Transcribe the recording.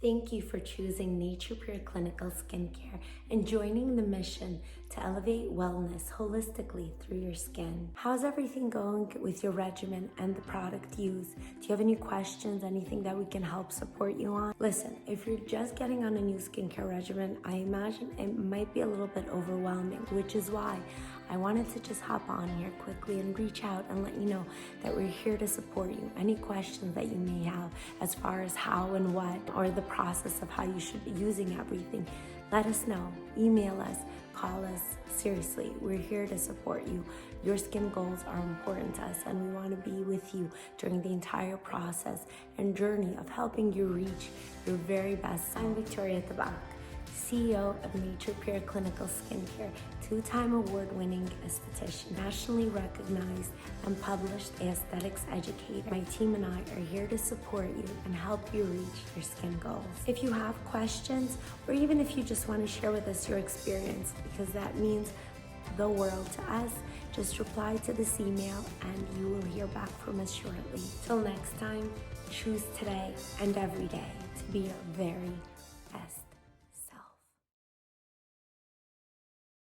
Thank you for choosing Nature Pure Clinical Skincare and joining the mission to elevate wellness holistically through your skin. How's everything going with your regimen and the product use? Do you have any questions, anything that we can help support you on? Listen, if you're just getting on a new skincare regimen, I imagine it might be a little bit overwhelming, which is why I wanted to just hop on here quickly and reach out and let you know that we're here to support you. Any questions that you may have as far as how and what, or the process of how you should be using everything, let us know. Email us, call us. Seriously, we're here to support you. Your skin goals are important to us, and we want to be with you during the entire process and journey of helping you reach your very best. I'm Victoria at the back, CEO of Nature Pure Clinical Skincare, two-time award-winning esthetician, nationally recognized and published aesthetics educator. My team and I are here to support you and help you reach your skin goals. If you have questions, or even if you just want to share with us your experience, because that means the world to us, just reply to this email and you will hear back from us shortly. Till next time, choose today and every day to be your very best.